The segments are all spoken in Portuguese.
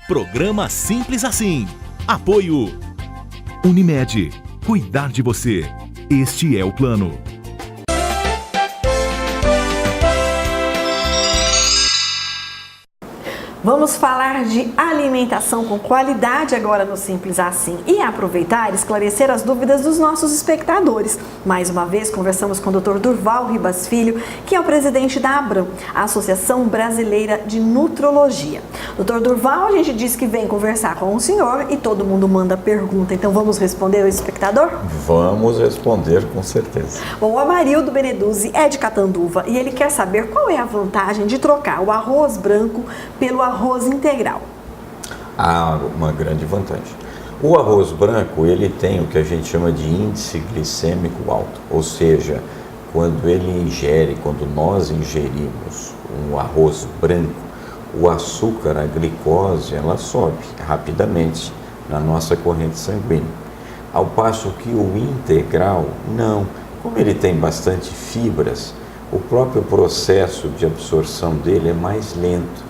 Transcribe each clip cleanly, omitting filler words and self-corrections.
Programa Simples Assim. Apoio Unimed. Cuidar de você. Este é o plano. Vamos falar de alimentação com qualidade agora no Simples Assim e aproveitar e esclarecer as dúvidas dos nossos espectadores. Mais uma vez conversamos com o Dr. Durval Ribas Filho, que é o presidente da ABRAM, a Associação Brasileira de Nutrologia. Dr. Durval, a gente disse que vem conversar com o senhor e todo mundo manda pergunta, então vamos responder ao espectador? Vamos responder com certeza. Bom, o Amarildo Beneduzzi é de Catanduva e ele quer saber qual é a vantagem de trocar o arroz branco pelo arroz integral. Há uma grande vantagem. O arroz branco, ele tem o que a gente chama de índice glicêmico alto, ou seja, quando nós ingerimos um arroz branco, o açúcar, a glicose, ela sobe rapidamente na nossa corrente sanguínea. Ao passo que o integral, não. Como ele tem bastante fibras, o próprio processo de absorção dele é mais lento.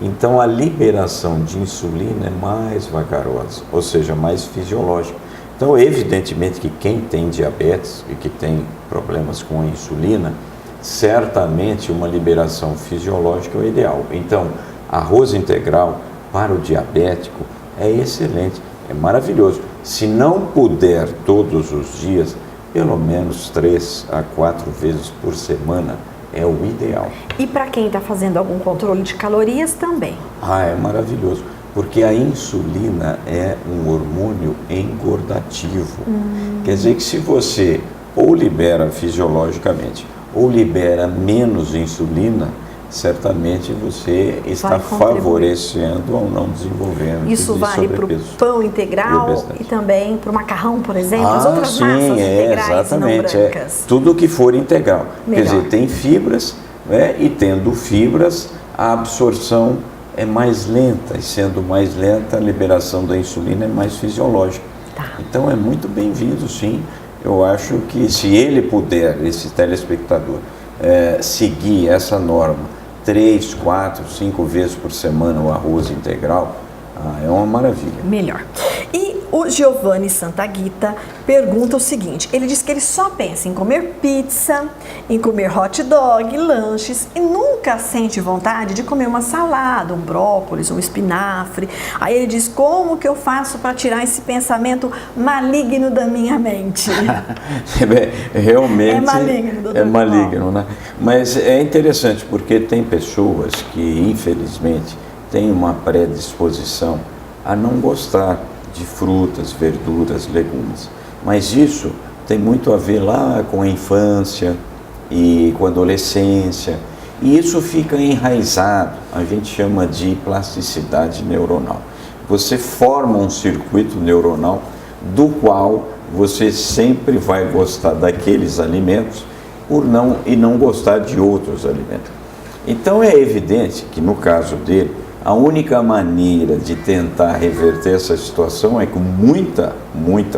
Então a liberação de insulina é mais vagarosa, ou seja, mais fisiológica. Então evidentemente que quem tem diabetes e que tem problemas com a insulina, certamente uma liberação fisiológica é o ideal. Então arroz integral para o diabético é excelente, é maravilhoso. Se não puder todos os dias, pelo menos 3 a 4 vezes por semana, é o ideal. E para quem está fazendo algum controle de calorias também? É maravilhoso, porque a insulina é um hormônio engordativo. Quer dizer que se você ou libera fisiologicamente ou libera menos insulina, certamente você está favorecendo ao não desenvolvimento de Isso vale para o pão integral e também para o macarrão, por exemplo, as outras massas integrais exatamente, não brancas. Tudo que for integral. Melhor. Quer dizer, tem fibras, né, e tendo fibras, a absorção é mais lenta, e sendo mais lenta, a liberação da insulina é mais fisiológica. Tá. Então é muito bem-vindo, sim. Eu acho que se ele puder, esse telespectador, seguir essa norma, 3, 4, 5 vezes por semana o arroz integral, é uma maravilha. Melhor. E o Giovanni Santaguita pergunta o seguinte, ele diz que ele só pensa em comer pizza, em comer hot dog, lanches e nunca sente vontade de comer uma salada, um brócolis, um espinafre. Aí ele diz, como que eu faço para tirar esse pensamento maligno da minha mente? Realmente é maligno, doutor. É maligno, né? Mas é interessante porque tem pessoas que, infelizmente, têm uma predisposição a não gostar de frutas, verduras, legumes. Mas isso tem muito a ver lá com a infância e com a adolescência. E isso fica enraizado, a gente chama de plasticidade neuronal. Você forma um circuito neuronal do qual você sempre vai gostar daqueles alimentos e não gostar de outros alimentos. Então é evidente que no caso dele, a única maneira de tentar reverter essa situação é com muita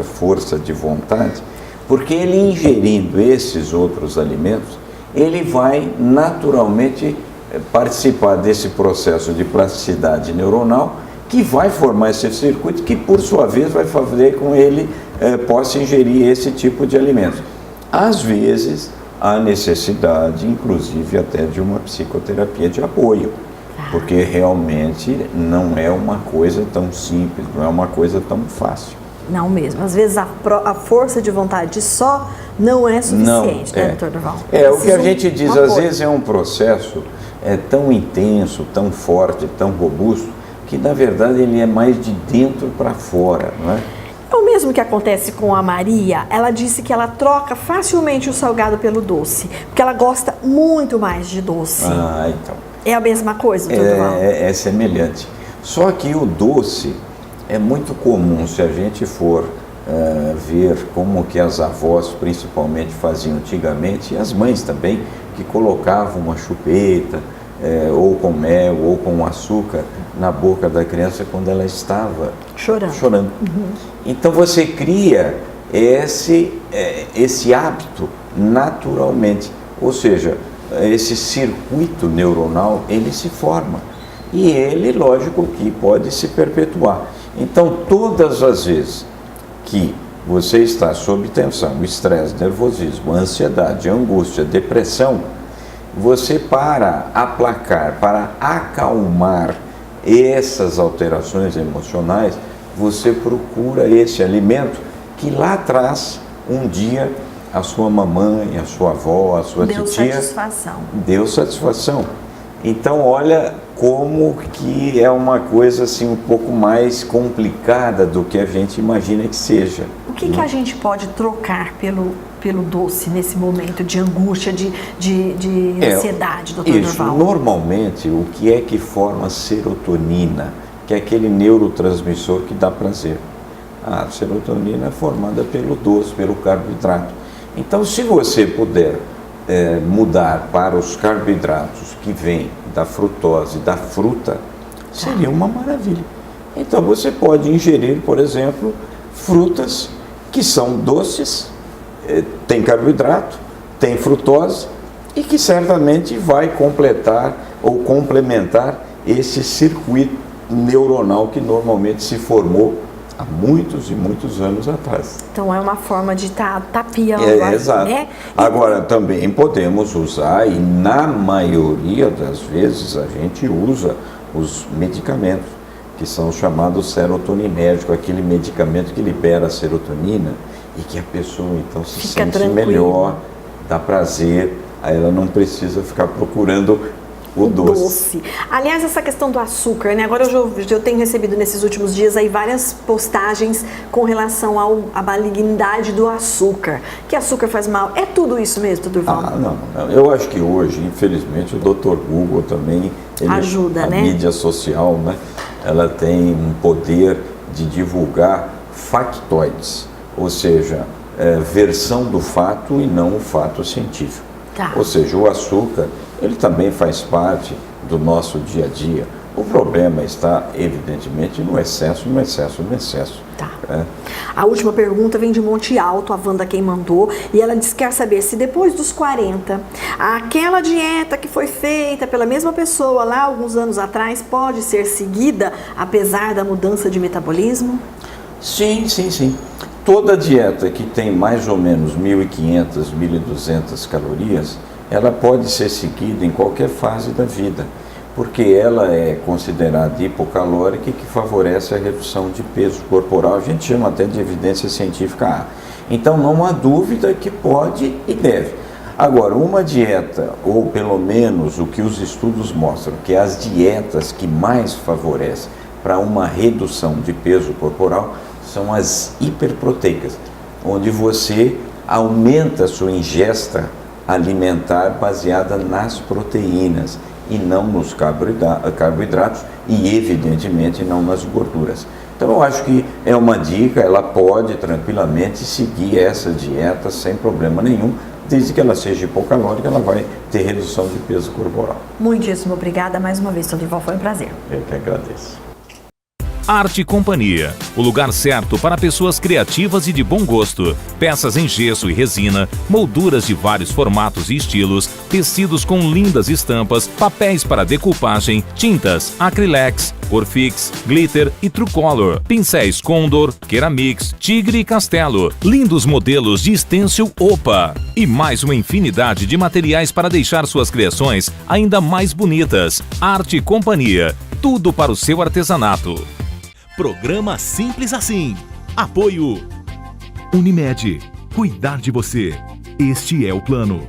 força de vontade, porque ele ingerindo esses outros alimentos, ele vai naturalmente participar desse processo de plasticidade neuronal que vai formar esse circuito que, por sua vez, vai fazer com ele possa ingerir esse tipo de alimentos. Às vezes, há necessidade, inclusive, até de uma psicoterapia de apoio. Porque realmente não é uma coisa tão simples, não é uma coisa tão fácil. Não mesmo. Às vezes a força de vontade só não é suficiente, né, doutor Durval? O que a gente diz, às vezes é um processo tão intenso, tão forte, tão robusto, que na verdade ele é mais de dentro para fora, não é? É o mesmo que acontece com a Maria. Ela disse que ela troca facilmente o salgado pelo doce, porque ela gosta muito mais de doce. Então. É a mesma coisa, doutor Durval? É semelhante. Só que o doce é muito comum, se a gente for ver como que as avós principalmente faziam antigamente, e as mães também, que colocavam uma chupeta, ou com mel, ou com açúcar, na boca da criança quando ela estava chorando. Então você cria esse hábito naturalmente, ou seja, esse circuito neuronal, ele se forma. e ele, lógico, que pode se perpetuar. Então, todas as vezes que você está sob tensão, estresse, nervosismo, ansiedade, angústia, depressão, você, para aplacar, para acalmar essas alterações emocionais, você procura esse alimento que lá atrás, um dia, a sua mamãe, a sua avó, a sua titia deu satisfação. Então, olha como que é uma coisa assim um pouco mais complicada do que a gente imagina que seja. O que a gente pode trocar pelo doce nesse momento de angústia, de ansiedade, doutor Durval? Normalmente, o que é que forma serotonina, que é aquele neurotransmissor que dá prazer? A serotonina é formada pelo doce, pelo carboidrato. Então, se você puder mudar para os carboidratos que vêm da frutose, da fruta, seria uma maravilha. Então, você pode ingerir, por exemplo, frutas que são doces, tem carboidrato, tem frutose e que certamente vai completar ou complementar esse circuito neuronal que normalmente se formou há muitos e muitos anos atrás. Então é uma forma de estar tapeando. Exato. Né? Agora, também podemos usar, e na maioria das vezes a gente usa os medicamentos, que são chamados serotoninérgicos, aquele medicamento que libera a serotonina e que a pessoa então se sente tranquilo, melhor, dá prazer, aí ela não precisa ficar procurando o doce. Aliás, essa questão do açúcar, né? Agora eu tenho recebido nesses últimos dias aí várias postagens com relação à malignidade do açúcar. Que açúcar faz mal. É tudo isso mesmo, Durval? Não. Eu acho que hoje, infelizmente, o Dr. Google também ajuda, né? A mídia social, né? Ela tem um poder de divulgar factoides, ou seja, versão do fato e não o fato científico. Tá. Ou seja, o açúcar, ele também faz parte do nosso dia a dia. O problema está, evidentemente, no excesso. Tá. A última pergunta vem de Monte Alto, a Wanda quem mandou, e ela quer saber se depois dos 40, aquela dieta que foi feita pela mesma pessoa lá alguns anos atrás pode ser seguida, apesar da mudança de metabolismo? Sim. Toda dieta que tem mais ou menos 1.500, 1.200 calorias, ela pode ser seguida em qualquer fase da vida, porque ela é considerada hipocalórica e que favorece a redução de peso corporal. A gente chama até de evidência científica A. Então, não há dúvida que pode e deve. Agora, uma dieta, ou pelo menos o que os estudos mostram, que as dietas que mais favorecem para uma redução de peso corporal são as hiperproteicas, onde você aumenta a sua ingesta alimentar baseada nas proteínas e não nos carboidratos e, evidentemente, não nas gorduras. Então, eu acho que é uma dica, ela pode tranquilamente seguir essa dieta sem problema nenhum, desde que ela seja hipocalórica, ela vai ter redução de peso corporal. Muitíssimo obrigada mais uma vez, Dr. Durval, foi um prazer. Eu que agradeço. Arte Companhia, o lugar certo para pessoas criativas e de bom gosto. Peças em gesso e resina, molduras de vários formatos e estilos, tecidos com lindas estampas, papéis para decupagem, tintas, acrylex, Corfix, glitter e Trucolor, pincéis Condor, Keramix, Tigre e Castelo, lindos modelos de stencil Opa e mais uma infinidade de materiais para deixar suas criações ainda mais bonitas. Arte Companhia, tudo para o seu artesanato. Programa Simples Assim. Apoio Unimed. Cuidar de você. Este é o plano.